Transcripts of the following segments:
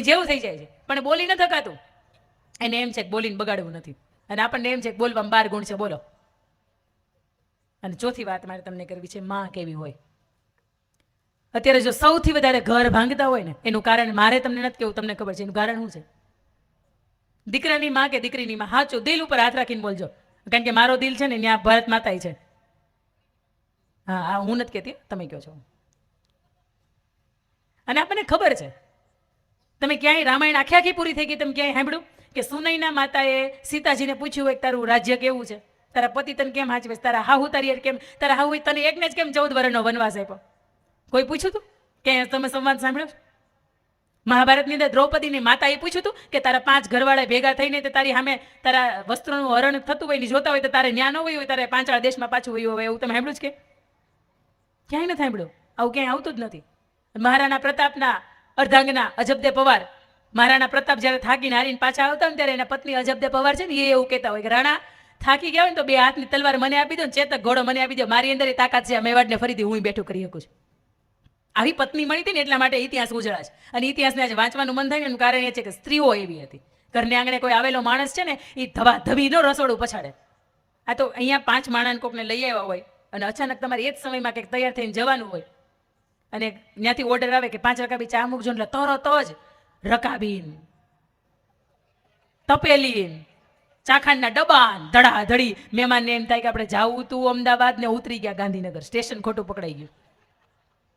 જેવું થઈ જાય છે, પણ બોલી ન થકાતું. એને એમ છે કે બોલીને બગાડવું નથી, અને આપણને એમ છે કે બોલવામાં 12 ગુણ છે, બોલો. અને ચોથી વાત મારે તમને કરવી છે, માં કેવી હોય. અત્યારે જો સૌથી વધારે ઘર ભાંગતા હોય ને, એનું કારણ મારે તમને નથી કેવું, તમને ખબર છે એનું કારણ શું છે. દીકરાની માં કે દીકરીની માં, હાચું દિલ ઉપર હાથ રાખીને બોલજો, કારણ કે મારો દિલ છે ને ત્યાં ભારત માતા છે. હા હા, હું નથી કહેતી, તમે કહો છો. અને આપણને ખબર છે, તમે ક્યાંય રામાયણ આખી આખી પૂરી થઈ ગઈ, તમે ક્યાંય સાંભળ્યું કે સુનૈના માતાએ સીતાજીને પૂછ્યું હોય તારું રાજ્ય કેવું છે, તારા પતિ તને કેમ હાચવે, તારા હાહુ તારી કેમ, તારા હાહુ તને એકને જ કેમ 14 વર્ષનો વનવાસ આપ્યો? કોઈ પૂછ્યું હતું કે તમે સંવાદ સાંભળ્યો? મહાભારતની અંદર દ્રૌપદીની માતાએ પૂછ્યું હતું કે તારા 5 ઘરવાળા ભેગા થઈને તે તારી સામે તારા વસ્ત્રોનું હરણ થતું હોય ને જોતા હોય તો તારે ન્યા ન હોય, તારે પાંચાળ દેશમાં પાછું વયું હોય, એવું તમે સાંભળ્યું છે કે ક્યાંય નથી સાંભળ્યું? આવું ક્યાંય આવતું જ નથી. મહારાણા પ્રતાપના અર્ધાંગના અજબદે પવાર, મહારાણા પ્રતાપ જ્યારે થાકીને હારીને પાછા આવતા ને ત્યારે એના પત્ની અજબદે પવાર છે ને એ એવું કહેતા હોય કે રાણા થાકી ગયા હોય ને તો 2 હાથની તલવાર મને આપી દો ને ચેતક ઘોડો મને આપી દો, મારી અંદર એ તાકાત છે, મેવાડને ફરીથી હું બેઠું કરી શકું છું. આવી પત્ની મળી હતી ને એટલા માટે ઇતિહાસ ઉજળા છે. અને ઇતિહાસને આજે વાંચવાનું મન થાય ને એનું કારણ એ છે કે સ્ત્રીઓ એવી હતી. ઘરને આંગણે કોઈ આવેલો માણસ છે ને એ ધબીનો રસોડું પછાડે. આ તો અહીંયા 5 માણસ કોકને લઈ આવ્યા હોય અને અચાનક તમારે એ જ સમયમાં કંઈક તૈયાર થઈને જવાનું હોય અને ત્યાંથી ઓર્ડર આવે કે 5 રકાબી ચા મૂકજો, એટલે તરત જ રકાબીન, તપેલીન, ચાખાંડના ડબ્બા ધડાધડી. મહેમાનને એમ થાય કે આપણે જાવું તું અમદાવાદ ને ઉતરી ગયા ગાંધીનગર, સ્ટેશન ખોટું પકડાઈ ગયું.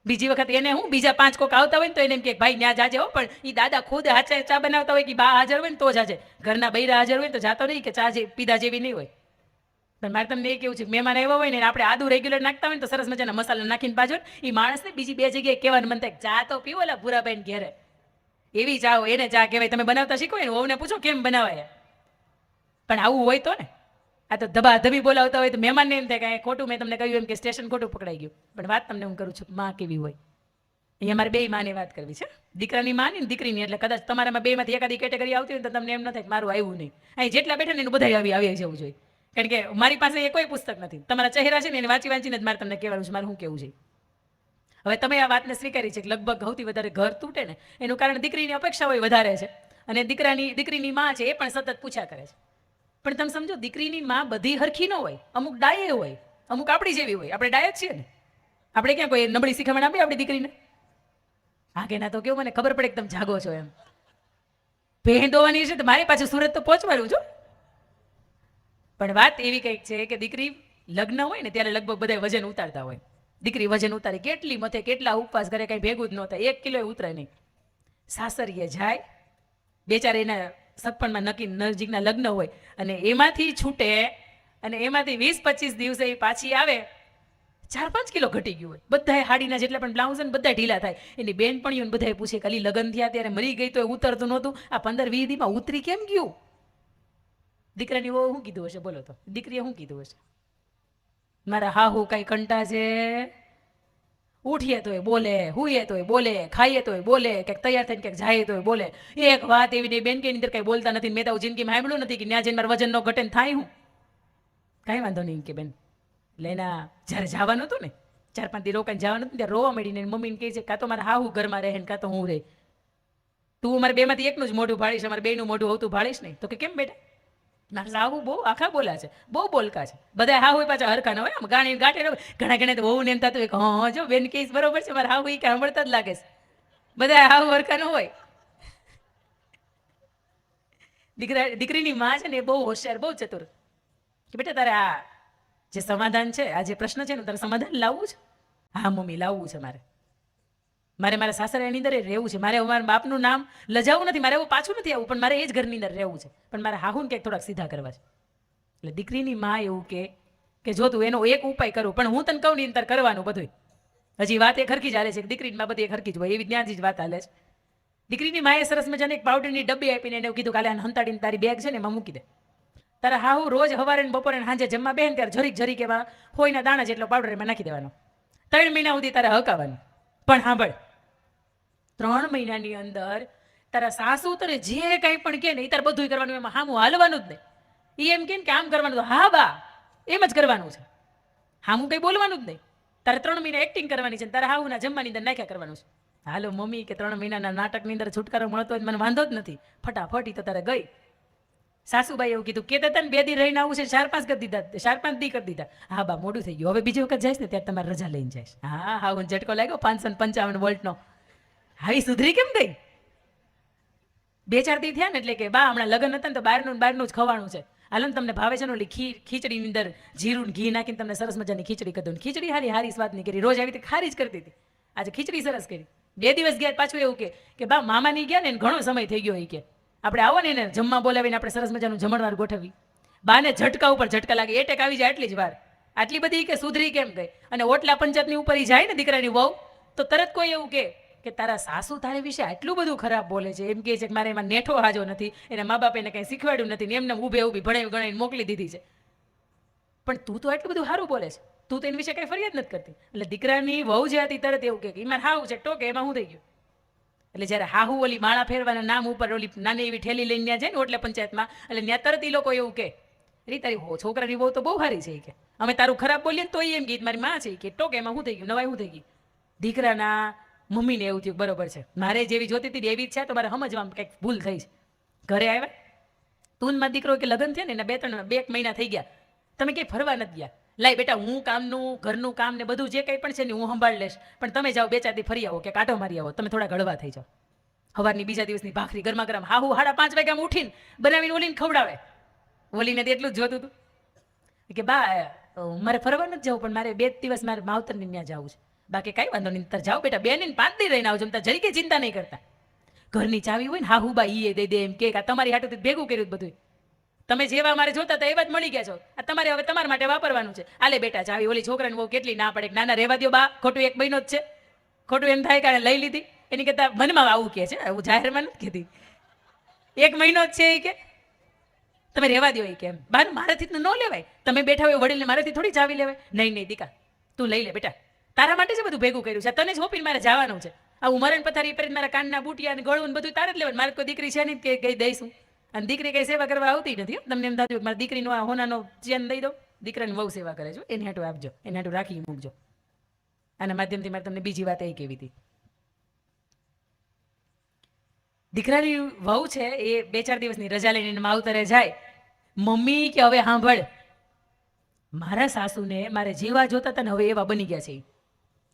બીજી વખત એને હું બીજા 5 કોક આવતા હોય ને તો એને એમ કે ભાઈ ત્યાં જાજે હો, પણ એ દાદા ખુદ હાચા ચા બનાવતા હોય કે બા હાજર હોય ને તો જાજે, ઘરના બૈરા હાજર હોય તો જાતો નહીં કે ચા પીધા જેવી નહીં હોય. પણ મારે તમને એ કેવું છે, મહેમાન આવ્યા હોય ને આપણે આદુ રેગ્યુલર નાખતા હોય ને તો સરસ મજાના મસાલા નાખીને પાછો એ માણસને બીજી 2 જગ્યાએ કહેવાનું મન થાય ચા તો પીવો લા ભૂરાભાઈ ઘેરે, એવી ચા હોય એને ચા કહેવાય. તમે બનાવતા શીખો ને વહુને પૂછો કેમ બનાવાય, પણ આવું હોય તો ને. આ તો ધબાધબી બોલાવતા હોય તો મહેમાનને એમ થાય કે ખોટું, મેં તમને કહ્યું એમ કે સ્ટેશન ખોટું પકડાઈ ગયું. પણ વાત તમને હું કરું છું, માં કેવી હોય. અહીંયા મારે 2 માની વાત કરવી છે, દીકરાની માં ને દીકરીની. એટલે કદાચ તમારામાં 2 માંથી એકાદી કેટેગરી આવતી હોય તો તમને એમ ન થાય કે મારું આવ્યું નહીં. અહીં જેટલા બેઠા ને એનું બધા આવી જવું જોઈએ, કારણ કે મારી પાસે એ કોઈ પુસ્તક નથી. તમારા ચહેરા છે ને એને વાંચી વાંચીને જ મારે તમને કહેવાનું છે મારે શું કેવું છે. હવે તમે આ વાતને સ્વીકારી છે કે લગભગ સૌથી વધારે ઘર તૂટે ને એનું કારણ દીકરીની અપેક્ષા હોય વધારે છે, અને દીકરીની માં છે એ પણ સતત પૂછ્યા કરે છે. પણ તમે સમજો, દીકરીની માં બધી હરખી ન હોય, અમુક ડાયે હોય, અમુક આપણી જેવી હોય. આપણે ડાય જ છીએ ને, આપણે ક્યાં કોઈ નબળી શીખમણ આપીએ આપણી દીકરીને? હા કે ના? તો કેવું મને ખબર પડે એકદમ જાગો છો એમ. ભેં દોવાની છે તો મારી પાછું સુરત તો પહોંચવાનું છું. પણ વાત એવી કંઈક છે કે દીકરી લગ્ન હોય ને ત્યારે લગભગ બધા વજન ઉતારતા હોય. દીકરી વજન ઉતારે, કેટલી મથે, કેટલા ઉપવાસ કરે, કંઈ ભેગું જ ન થાય, 1 કિલો ઉતરે નહીં. સાસરીએ જાય, બેચારા એના સગપણમાં નજીકના લગ્ન હોય અને એમાંથી છૂટે અને એમાંથી 20-25 દિવસે એ પાછી આવે, 4-5 કિલો ઘટી ગયું હોય. બધાએ હાડીના જેટલા પણ બ્લાઉઝ ને બધા ઢીલા થાય. એની બેનપણીઓને બધાએ પૂછે ખાલી લગ્ન થયા ત્યારે મરી ગઈ તો ઉતરતું નહોતું, આ 15-20 દીમાં ઉતરી કેમ ગયું? દીકરાની વહુ શું કીધું હશે બોલો? તો દીકરીએ શું કીધું હશે? મારા હાહુ કઈ કંટા છે, ઉઠીએ તોય બોલે, હુઈએ તોય બોલે, ખાઈએ તોય બોલે, કંઈક તૈયાર થઈને કંઈક જાય તોય બોલે. એક વાત એવી નહીં બેન કે એની અંદર કંઈ બોલતા નથી. મેં તો જિંદગીમાં સાંભળ્યું નથી કે ત્યાં જઈને મારા વજન નો ઘટે ને થાય. હું કાંઈ વાંધો નહીં કે બેન. એટલે એના જ્યારે જવાનું હતું ને 4-5 દી રોકાઈને જવાનું હતું ત્યારે રોવા મળીને મમ્મીને કહે છે કાં તો મારા હાહુ ઘરમાં રહે ને કાં તો હું રહે. તું મારે 2 માંથી એકનું જ મોઢું ભાળીશ, અમારે 2નું મોઢું હોતું ભાળીશ નહીં. તો કે કેમ બેટા? મારા સાહુ બહુ આખા બોલા છે, બહુ બોલકા છે. બધા હાહુ પાછા હરખા ન હોય, આમ ગાણી ગાંઠે ઘણા તો વહુ ને એમ થતું હોય કે હા જો બેન કહીશ બરોબર છે, મારા હાહુ એ કે સાંભળતા જ લાગે છે. બધા હાહુ હરખા ન હોય. દીકરીની માં છે ને એ બહુ હોશિયાર, બહુ ચતુર. કે બેટા તારે આ જે સમાધાન છે, આ જે પ્રશ્ન છે ને તારે સમાધાન લાવવું છે? હા મમ્મી લાવવું છે. મારા સાસરાની અંદર રહેવું છે. મારે મારા બાપનું નામ લજાવું નથી, મારે એવું પાછું નથી આવવું, પણ મારે એ જ ઘરની અંદર રહેવું છે. પણ મારા હાહુને કંઈક થોડાક સીધા કરવા છે. એટલે દીકરીની માં એવું કે જો તું એનો એક ઉપાય કરું, પણ હું તને કહું ની અંદર કરવાનું બધું. હજી વાત એક હરખી જ હાલે છે કે દીકરીની માં બધી એક હરખી જ હોય, એવી ત્યાંથી જ વાત હાલે છે. દીકરીની માએ સરસ મજાને એક પાવડરની ડબ્બી આપીને એને કીધું કાલે હંતાડીને તારી બેગ છે ને એમાં મૂકી દે. તારા હાહુ રોજ સવારે ને બપોરે સાંજે જમવા બેન ત્યારે જરીક એવા હોયના દાણા જેટલો પાવડર એમાં નાખી દેવાનો. 3 મહિના સુધી તારે હકાવાનું. પણ સાંભળ, 3 મહિનાની અંદર તારા સાસુ તને જે કંઈ પણ કે ને એ તારે બધું કરવાનું, એમાં હામું હાલવાનું જ નહીં. એ એમ કે આમ કરવાનું, હા બા એમ જ કરવાનું છે. હામું કંઈ બોલવાનું જ નહીં. તારે 3 મહિના એક્ટિંગ કરવાની છે, તારા હાહુના જમવાની અંદર નાખ્યા કરવાનું છે. હાલો મમ્મી કે 3 મહિનાના નાટકની અંદર છુટકારો મળતો હોય મને વાંધો જ નથી, ફટાફટ તો તારે ગઈ. સાસુબાઈ એવું કીધું કે તને 2 દી રહીને આવું છે, 4-5 કરી દીધા, 4-5 દી કરી દીધા. હા બા મોડું થઈ ગયું, હવે બીજી વખત જઈશ ને ત્યારે તમારે રજા લઈને જઈશ. હા હા હું ઝટકો લાગ્યો 555 વોલ્ટનો. આવી સુધરી કેમ ગઈ? 2-4 દી થયા ને એટલે કે બા હમણાં લગ્ન હતા ને તો બહારનું જ ખવાનું છે, હાલો ને તમને ભાવે છે ને ઓલી ખીચડીની અંદર જીરું ઘી નાખીને તમને સરસ મજાની ખીચડી કરી દઉં. ખીચડી હારી સ્વાદની કરી, રોજ આવી રીતે ખારી જ કરતી હતી, આજે ખીચડી સરસ કરી. 2 દિવસ ગયા પાછું એવું કે બા મામાની ગયા ને ઘણો સમય થઈ ગયો, એ કે આપણે આવો ને એને જમવા બોલાવીને આપણે સરસ મજાનું જમણવાર ગોઠવી. બાને ઝટકા ઉપર ઝટકા લાગે, એટેક આવી જાય એટલી જ વાર. આટલી બધી કે સુધરી કેમ ગઈ? અને ઓટલા પંચાયતની ઉપર જાય ને દીકરાની વહુ તો તરત કોઈ એવું કે તારા સાસુ તારી વિશે આટલું બધું ખરાબ બોલે છે, એમ કહે છે કે મારે એમાં નેઠો હાજો નથી, એના મા બાપ એને કંઈ શીખવાડ્યું નથી ને એમને ઊભી ભણાવી ગણાવીને મોકલી દીધી છે. પણ તું તો આટલું બધું સારું બોલે છે, તું તો એની વિશે કંઈ ફરિયાદ નથી કરતી. એટલે દીકરાની વહુ જે હતી તરત એવું કે એમાં હાવ છે ટોકે, એમાં શું થઈ ગયું? એટલે જ્યારે હાહુ ઓલી માળા ફેરવાના નામ ઉપર ઓલી નાની એવી ઠેલી લઈને ત્યાં જાય ને ઓટલે પંચાયતમાં, એટલે ત્યાં તરત એ લોકો એવું કે રી તારી છોકરાની બહુ તો બહુ સારી છે કે અમે તારું ખરાબ બોલીએ ને તો એમ ગીત મારી માં છે કે ટોકે, એમાં શું થઈ ગયું? નવાઈ શું થઈ ગઈ? દીકરાના મમ્મીને એવું થયું બરોબર છે, મારે જેવી જોતી હતી એવી જ છે, તો મારે સમજવામાં કંઈક ભૂલ થઈ છે. ઘરે આવ્યા તું ને મારો દીકરો કે લગ્ન થયા ને એના 2 મહિના થઈ ગયા, તમે ક્યાંય ફરવા નથી ગયા. લાય બેટા હું કામનું ઘરનું કામ ને બધું જે કંઈ પણ છે ને હું સંભાળી લઈશ, પણ તમે જાઓ 2-4 દી ફરી આવો કે કાંટો મારી આવો, તમે થોડા ગળવા થઈ જાઓ. સવારની બીજા દિવસની ભાખરી ગરમા ગરમ હાહુ 5:30 વાગ્યામાં ઉઠીને બનાવીને ઓલીને ખવડાવે. ઓલીને તો એટલું જ જોતું હતું કે બા મારે ફરવા નથી જવું, પણ મારે 2 દિવસ મારે માવતરને ત્યાં જવું છે, બાકી કાંઈ વાંધો નહીં, તાર જાઓ બેટા 2 ને 5 દી રહીને આવજો, તાર જરી કંઈ ચિંતા નહીં કરતા. ઘરની ચાવી હોય ને હાહુ બા ઈ દઈ દે એમ કે તમારી હાટું ભેગું કર્યું બધું, તમે જેવા મારે જોતા હતા એવા જ મળી ગયા છો, આ તમારે હવે તમારા માટે વાપરવાનું છે. આલે બેટા ચાવી. ઓલી છોકરાને બહુ કેટલી ના પડે, નાના રહેવા દો બા, ખોટું 1 મહિનો જ છે, ખોટું એમ થાય કે લઈ લીધી, એની કરતાં મનમાં આવું કહે છે, આવું જાહેરમાં નથી કહેતી, 1 મહિનો જ છે એ કે તમે રહેવા દો એ કે એમ. બહાર મારાથી ન લેવાય, તમે બેઠા હોય વડીલને મારાથી થોડી ચાવી લેવાય. નહીં દીકા તું લઈ લે બેટા, તારા માટે જ બધું ભેગું કર્યું છે, તને જ હોપીને મારે જવાનું છે. આ ઉમરણ પથારી પર મારા કાનના બુટિયા અને ગળું બધું તારે જ લેવાનું, મારે કોઈ દીકરી છે નહીં કે કઈ દઈશું. અને દીકરી કઈ સેવા કરવા આવતી નથી, તમને એમ થતું મારી દીકરીનો આ હોનાનો ચેન દઈ દો, દીકરાની બહુ સેવા કરે છે, એને હાટું આપજો, એને હાટું રાખી મૂકજો. આના માધ્યમથી મારે તમને બીજી વાત એ કેવી હતી, દીકરાની વહુ છે એ 2-4 દિવસની રજા લઈને માવતરે જાય, મમ્મી કે હવે સાંભળ, મારા સાસુને મારે જેવા જોતા હતા ને હવે એવા બની ગયા છે,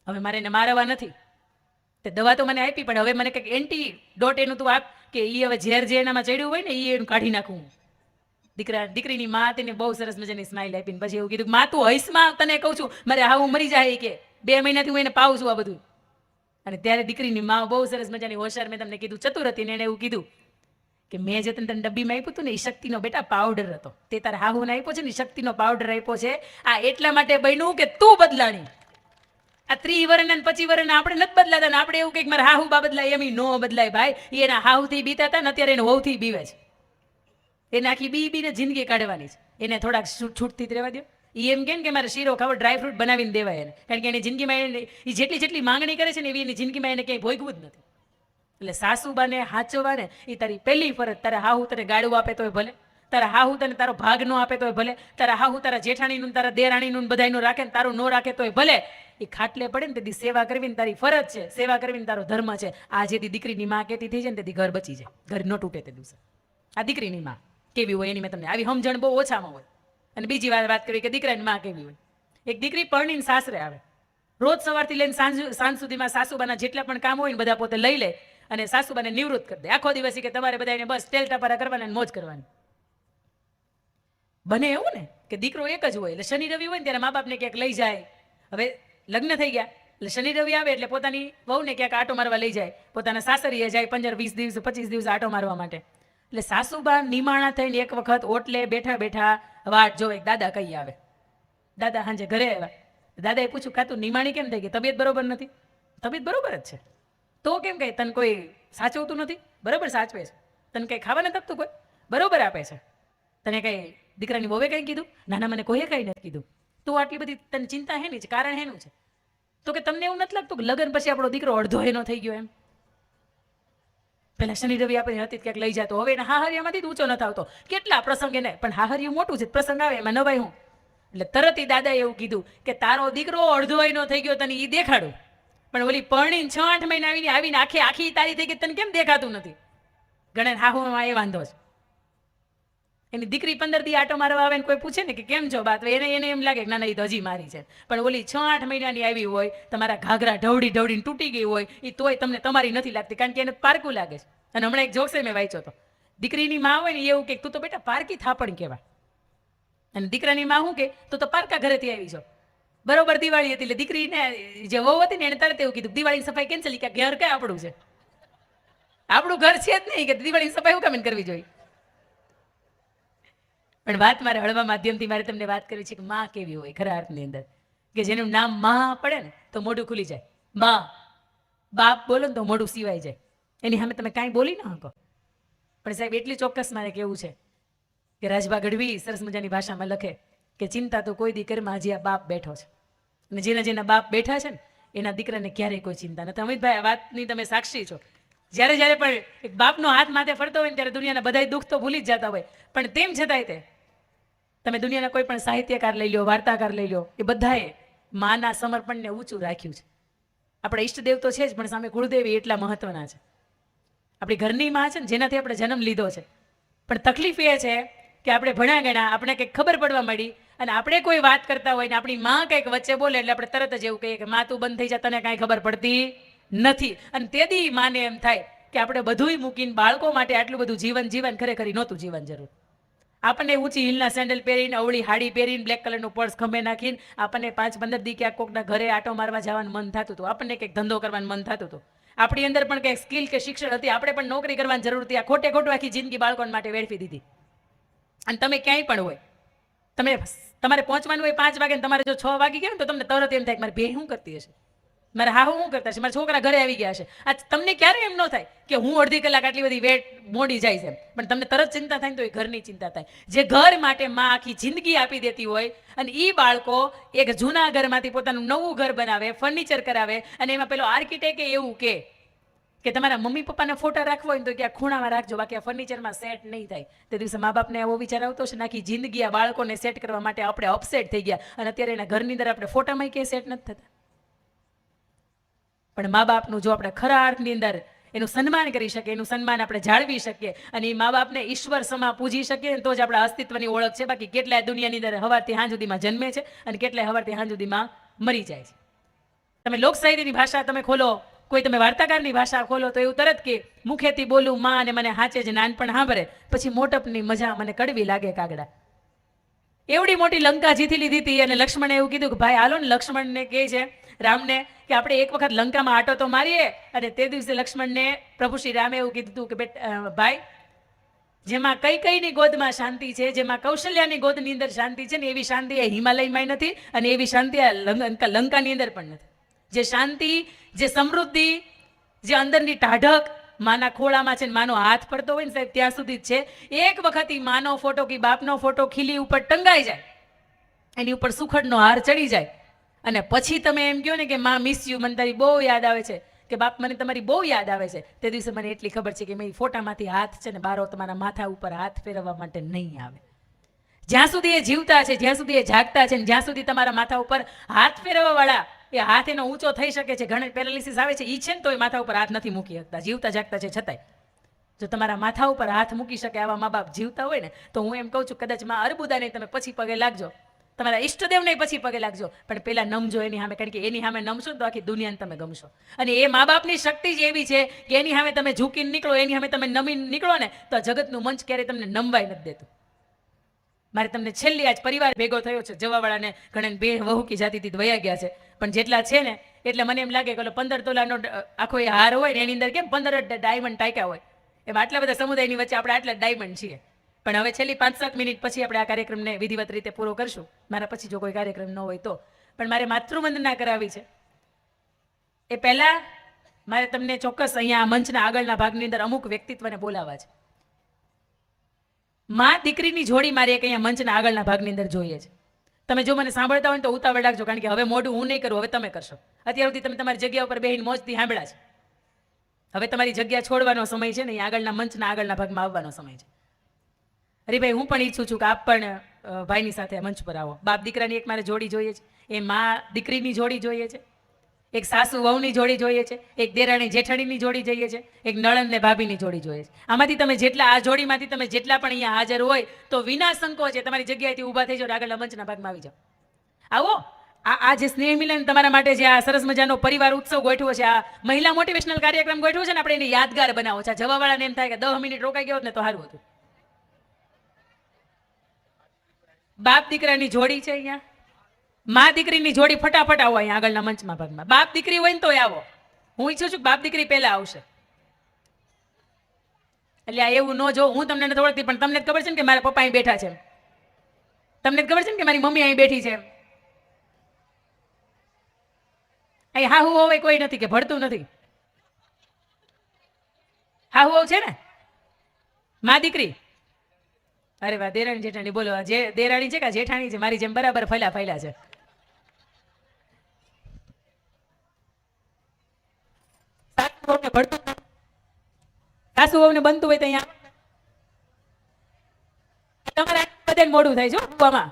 હવે મારે એને મારવા નથી. તે દવા તો મને આપી, પણ હવે મને કંઈક એન્ટીડોટ એનું તું આપ કે એ હવે ઝેર જે એનામાં ચડ્યું હોય ને એ એનું કાઢી નાખું. દીકરીની મા તેને બહુ સરસ મજાની સ્માઇલ આપીને પછી એવું કીધું મા તું હૈસમાં, તને કહું છું મારે હાવું મરી જાય કે 2 મહિનાથી હું એને પાઉં છું આ બધું. અને ત્યારે દીકરીની મા બહુ સરસ મજાની હોશિયાર, મેં તમને કીધું ચતુર હતી ને એને એવું કીધું કે મેં જે તને ડબ્બીમાં આપ્યું હતું ને એ શક્તિનો બેટા પાવડર હતો, તે તારા હાહુને આપ્યો છે ને શક્તિનો પાવડર આપ્યો છે, આ એટલા માટે બન્યું કે તું બદલાણી. આ 30 વર્ષના 25 વર્ષના આપણે નથી બદલાતા ને આપણે એવું કંઈક મારે હાહુ બા બદલાય, એમ નો બદલાય ભાઈ. એના હાહુથી બીતા હતા ને અત્યારે એને વહુથી બીવે છે, એને આખી બીને જિંદગી કાઢવાની છે, એને થોડાક છૂટથી જ રહેવા દો. એ એમ કે મારે શીરો ખાવો, ડ્રાયફ્રૂટ બનાવીને દેવાય એને, કારણ કે એની જિંદગીમાં એ જેટલી માંગણી કરે છે ને એવી એની જિંદગીમાં એને ક્યાંય ભોગવું જ નથી. એટલે સાસુબાને હાચવાને એ તારી પહેલી ફરજ. તારા હાહુ તને ગાળું આપે તોય ભલે, તારા હાહુ તને તારો ભાગ નો આપે તોય ભલે, તારા હાહુ તારા જેઠાણીનું તારા દેરાણીનું બધાયનું રાખે ને તારું નો રાખે તોય ભલે, એ ખાટલે પડે ને તેથી સેવા કરવી ને તારી ફરજ છે, સેવા કરવી ને તારો ધર્મ છે. આ જેથી દીકરીની માં કહેતી થઈ જાય ને તેથી ઘર બચી જાય, ઘર ન તૂટે તે દિવસે. આ દીકરીની માં કેવી હોય એની મેં તમને આવી સમજણ બહુ ઓછામાં હોય. અને બીજી વાત કરી કે દીકરાની માં કેવી હોય. એક દીકરી પરણીને સાસરે આવે, રોજ સવારથી લઈને સાંજ સુધીમાં સાસુબાના જેટલા પણ કામ હોય ને બધા પોતે લઈ લે અને સાસુબાને નિવૃત્ત કરી દે. આખો દિવસ કે તમારે બધાને બસ ટેલ ટપારા કરવાના મોજ કરવાની. બને એવું ને કે દીકરો એક જ હોય, એટલે શનિ રવિ હોય ને ત્યારે મા બાપને ક્યાંક લઈ જાય. હવે લગ્ન થઈ ગયા એટલે શનિ રવિ આવે એટલે પોતાની વહુને ક્યાંક આટો મારવા લઈ જાય, પોતાના સાસરીએ જાય 15-20 દિવસ 25 દિવસ આટો મારવા માટે. એટલે સાસુબા નિમાણા થઈને એક વખત ઓટલે બેઠા બેઠા વાટ જોવે દાદા કઈ આવે. દાદા સાંજે ઘરે આવ્યા, દાદાએ પૂછ્યું કાં તું નિમાણી કેમ થઈ ગઈ, તબિયત બરોબર નથી? તબિયત બરોબર જ છે. તો કેમ કઈ તને કોઈ સાચવતું નથી? બરોબર સાચવે છે. તને કંઈ ખાવા નથી આપતું? કોઈ બરોબર આપે છે. તને કઈ દીકરાની વહુએ કંઈ કીધું? નાના મને કોઈએ કંઈ નથી કીધું. તું આટલી બધી તને ચિંતા હેની છે, કારણ હેનું છે? તો કે તમને એવું નથી લાગતું કે લગ્ન પછી આપણો દીકરો અડધો એનો થઈ ગયો એમ? પેલા શનિ રવિ આપણે હતી ક્યાંક લઈ જતો, હવે એના હાહરિયામાંથી જ ઊંચો નથી આવતો. કેટલા પ્રસંગ એને, પણ હાહરિયું મોટું છે, પ્રસંગ આવે એમાં નવાય હું. એટલે તરત દાદાએ એવું કીધું કે તારો દીકરો અડધો એનો થઈ ગયો તને એ દેખાડું, પણ ઓલી પરણીને 6-8 મહિના આવીને આખી તારી થઈ ગઈ, તને કેમ દેખાતું નથી? ઘણા હાહુમાં એ વાંધો છે. એની દીકરી 15 દી આટો મારવા આવે ને કોઈ પૂછે ને કે કેમ છો બાત, એને એમ લાગે કે ના એ તો હજી મારી છે. પણ ઓલી 6-8 મહિનાની આવી હોય, તમારા ઘાઘરા ઢવડીને તૂટી ગઈ હોય, એ તોય તમને તમારી નથી લાગતી, કારણ કે એને પારકું લાગે છે. અને હમણાં એક જોક્સે મેં વાંચ્યો હતો, દીકરીની માં હોય ને એવું કે તું તો બેટા પારકી થાપણ કહેવાય, અને દીકરાની માં શું કે તું તો પારકા ઘરેથી આવી છો. બરોબર દિવાળી હતી એટલે દીકરીને જે વહુ હતી ને એને તરત એવું કીધું દિવાળીની સફાઈ કેન્સલ, કે ઘર કઈ આપણું છે, આપણું ઘર છે જ નહીં, કે દિવાળીની સફાઈ શું કામ કરવી જોઈએ. પણ વાત મારે હળવા માધ્યમથી મારે તમને વાત કરવી છે કે માં કેવી હોય ખરા અર્થની અંદર, કે જેનું નામ માં પડે ને તો મોઢું ખુલી જાય. માં બાપ બોલો ને તો મોઢું સીવાઈ જાય, એની સામે તમે કાંઈ બોલી ના શકો. પણ સાહેબ એટલી ચોક્કસ મારે કેવું છે કે રાજભા ગઢવી સરસ મજાની ભાષામાં લખે કે ચિંતા તો કોઈ દી કરમાં હજી આ બાપ બેઠો છે, અને જેના બાપ બેઠા છે ને એના દીકરાને ક્યારેય કોઈ ચિંતા નથી. અમિતભાઈ આ વાતની તમે સાક્ષી છો. જ્યારે પણ એક બાપનો હાથ માથે ફરતો હોય ને ત્યારે દુનિયાના બધા દુઃખ તો ભૂલી જ જતા હોય, પણ તેમ છતાંય તે તમે દુનિયાના કોઈ પણ સાહિત્યકાર લઈ લો, વાર્તાકાર લઈ લો, એ બધાએ માના સમર્પણને ઊંચું રાખ્યું છે. આપણા ઈષ્ટદેવ તો છે જ, પણ સામે કુળદેવી એટલા મહત્વના છે. આપણી ઘરની માં છે ને જેનાથી આપણે જન્મ લીધો છે, પણ તકલીફ એ છે કે આપણે ભણ્યા ગણ્યા, આપણે કંઈક ખબર પડવા માંડી અને આપણે કોઈ વાત કરતા હોય ને આપણી માં કંઈક વચ્ચે બોલે એટલે આપણે તરત જ એવું કહીએ કે માં તું બંધ થઈ જા, તને કાંઈ ખબર પડતી નથી. અને તેથી માને એમ થાય કે આપણે બધુંય મૂકીને બાળકો માટે આટલું બધું જીવન ખરેખર નહોતું જીવન જરૂર. આપણને ઊંચી હિલના સેન્ડલ પહેરીને, અવળી હાડી પહેરીને, બ્લેક કલરનું પર્સ ખંભે નાખીને આપણને 5-15 દી ક્યાંક કોકના ઘરે આટો મારવા જવાનું મન થતું હતું, આપણને કંઈક ધંધો કરવાનું મન થતું હતું, આપણી અંદર પણ કંઈક સ્કિલ કે શિક્ષણ હતી, આપણે પણ નોકરી કરવાની જરૂર હતી. આ ખોટું આખી જિંદગી બાળકો માટે વેડફી દીધી. અને તમે ક્યાંય પણ હોય, તમારે પહોંચવાનું હોય 5 વાગે, તમારે જો 6 વાગી ગયા ને તો તમને તરત એમ થાય કે મારી બેન શું કરતી હશે, મારે હાહુ શું કરતા હશે, મારા છોકરા ઘરે આવી ગયા હશે. આ તમને ક્યારે એમ ન થાય કે હું અડધી કલાક આટલી બધી વેટ મોડી જાય છે, પણ તમને તરત ચિંતા થાય ને તો એ ઘરની ચિંતા થાય. જે ઘર માટે માં આખી જિંદગી આપી દેતી હોય અને એ બાળકો એક જૂના ઘરમાંથી પોતાનું નવું ઘર બનાવે, ફર્નિચર કરાવે, અને એમાં પેલો આર્કિટેક્ટ એવું કે તમારા મમ્મી પપ્પાના ફોટા રાખવો હોય ને તો ક્યાં ખૂણામાં રાખજો, બાકી આ ફર્નિચરમાં સેટ નહીં થાય. તે દિવસે મા બાપને એવો વિચાર આવતો છે ને આખી જિંદગી આ બાળકોને સેટ કરવા માટે આપણે અપસેટ થઈ ગયા, અને અત્યારે એના ઘરની અંદર આપણે ફોટામાં ક્યાંય સેટ નથી થતા. પણ મા બાપનું જો આપણે ખરા અર્થની અંદર એનું સન્માન કરી શકીએ, એનું સન્માન આપણે જાળવી શકીએ અને એ મા બાપને ઈશ્વર સમા પૂજી શકીએ તો જ આપણા અસ્તિત્વની ઓળખ છે. બાકી કેટલાય દુનિયાની અંદર હવારથી હાંજ સુધીમાં જન્મે છે અને કેટલાય હવારથી હાંજ સુધીમાં મરી જાય છે. તમે લોક સાહિત્યની ભાષા તમે ખોલો, કોઈ તમે વાર્તાકારની ભાષા ખોલો તો એવું તરત કે મુખેથી બોલું માં અને મને હાચે જ નાનપણ સાંભળે, પછી મોટપની મજા મને કડવી લાગે કાગડા. એવડી મોટી લંકા જીતી લીધી હતી અને લક્ષ્મણે એવું કીધું કે ભાઈ હાલો ને, લક્ષ્મણને કહે છે રામને કે આપણે એક વખત લંકામાં આટો તો મારીએ. અને તે દિવસે લક્ષ્મણને પ્રભુ શ્રી રામે એવું કીધું કે ભાઈ, જેમાં કઈકઈની ગોદમાં શાંતિ છે, જેમાં કૌશલ્યાની ગોદની અંદર શાંતિ છે ને, એવી શાંતિ એ હિમાલયમાં નથી અને એવી શાંતિ આ લંકાની અંદર પણ નથી. જે શાંતિ, જે સમૃદ્ધિ, જે અંદરની ટાઢક માના ખોળામાં છે ને માનો હાથ પડતો હોય ને સાહેબ ત્યાં સુધી જ છે. એક વખત ઈ માનો ફોટો કે બાપનો ફોટો ખીલી ઉપર ટંગાઈ જાય, એની ઉપર સુખડનો હાર ચડી જાય અને પછી તમે એમ કહો ને કે માં મિસ યુ, મને તારી બહુ યાદ આવે છે, કે બાપ મને તમારી બહુ યાદ આવે છે, તે દિવસે મને એટલી ખબર છે કે મેં ફોટામાંથી હાથ છે ને બારો તમારા માથા ઉપર હાથ ફેરવવા માટે નહીં આવે. જ્યાં સુધી એ જીવતા છે, જ્યાં સુધી એ જાગતા છે, જ્યાં સુધી તમારા માથા ઉપર હાથ ફેરવવા વાળા એ હાથ એનો ઊંચો થઈ શકે છે, ઘણા પેરાલિસિસ આવે છે, એ છે ને તો એ માથા ઉપર હાથ નથી મૂકી શકતા, જીવતા જાગતા છે છતાંય. જો તમારા માથા ઉપર હાથ મૂકી શકે આવા મા બાપ જીવતા હોય ને તો હું એમ કહું છું કદાચ માં અર્બુદાને તમે પછી પગે લાગજો, તમારા ઈષ્ટદેવને પછી પગે લાગજો, પણ પેલા નમજો એની સામે, કારણ કે એની સામે નમશો ને તો આખી દુનિયાને તમે ગમશો. અને એ મા બાપની શક્તિ જ એવી છે કે એની સામે તમે ઝૂકીને નીકળો, એની સામે તમે નમીને નીકળો ને તો આ જગતનું મંચ ક્યારેય તમને નમવાય નથી દેતું. મારે તમને છેલ્લી આજ પરિવાર ભેગો થયો છે, જવાવાળાને ઘણા બે વહુકી જાતિથી વયા ગયા છે, પણ જેટલા છે ને એટલે મને એમ લાગે કે 15 તોલાનો આખો એ હાર હોય ને એની અંદર કેમ 15 ડાયમંડ ટાંક્યા હોય, એમ આટલા બધા સમુદાયની વચ્ચે આપણે આટલા ડાયમંડ છીએ. પણ હવે છેલ્લી 5-7 મિનિટ પછી આપણે આ કાર્યક્રમને વિધિવત રીતે પૂરો કરશું. મારા પછી જો કોઈ કાર્યક્રમ ન હોય તો પણ મારે માતૃવંદના કરાવી છે. એ પહેલા મારે તમને ચોક્કસ અહીંયા મંચના આગળના ભાગની અંદર અમુક વ્યક્તિત્વને બોલાવવા છે. માં દીકરીની જોડી મારે એક અહીંયા મંચના આગળના ભાગની અંદર જોઈએ છે. તમે જો મને સાંભળતા હોય તો ઉતાવળ રાખજો, કારણ કે હવે મોઢું હું નહીં કરું, હવે તમે કરશો. અત્યાર સુધી તમે તમારી જગ્યા ઉપર બેહીને મોજથી સાંભળ્યા છે, હવે તમારી જગ્યા છોડવાનો સમય છે ને, આગળના મંચના આગળના ભાગમાં આવવાનો સમય છે. અરે ભાઈ, હું પણ ઈચ્છું છું કે આપ પણ ભાઈની સાથે મંચ પર આવો. બાપ દીકરાની એક મારે જોડી જોઈએ છે, એ માં દીકરીની જોડી જોઈએ છે, એક સાસુ વહુની જોડી જોઈએ છે, એક દેરાણી જેઠાણીની જોડી જોઈએ છે, એક નણંદ ને ભાભીની જોડી જોઈએ છે. આમાંથી તમે જેટલા આ જોડીમાંથી તમે જેટલા પણ અહીંયા હાજર હોય તો વિના સંકોચે તમારી જગ્યાએથી ઊભા થઈ જાઓ, આગળના મંચના ભાગમાં આવી જાઓ. આવો. આ જે સ્નેહ મિલન તમારા માટે જે આ સરસ મજાનો પરિવાર ઉત્સવ ગોઠવ્યો છે, આ મહિલા મોટિવેશનલ કાર્યક્રમ ગોઠવ્યો છે ને, આપણે એને યાદગાર બનાવો છે. જવાવાળાને એમ થાય કે 10 મિનિટ રોકાઈ ગયો ને તો સારું હતું. બાપ દીકરાની જોડી છે અહીંયા, મા દીકરીની જોડી ફટાફટ આવો અહીંયા આગળના મંચમાં ભાગમાં. બાપ દીકરી હોય ને તો આવો. હું ઈચ્છું છું કે બાપ દીકરી પહેલા આવશે. એટલે આ એવું ન જો, હું તમને નથી ઓળખતી પણ તમને ખબર છે ને કે મારા પપ્પા અહીં બેઠા છે, તમને ખબર છે ને કે મારી મમ્મી અહીં બેઠી છે. અહીં હાહુ હોવે કોઈ નથી કે ભળતું નથી. હાહુ હોવ છે ને, મા દીકરી. અરે વાહ, દેરાણી જેઠાણી બોલો. જે દેરાણી છે કે જેઠાણી છે મારી જેમ બરાબર ફેલા ફેલા છે. સાસુ વહુને બનતું હોય તો અહીંયા તમારે બધે મોડું થાય છે આમાં.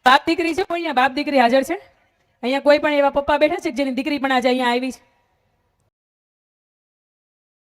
બાપ દીકરી છે કોઈ અહીંયા? બાપ દીકરી હાજર છે અહીંયા? કોઈ પણ એવા પપ્પા બેઠા છે જેની દીકરી પણ આજે અહીંયા આવી છે?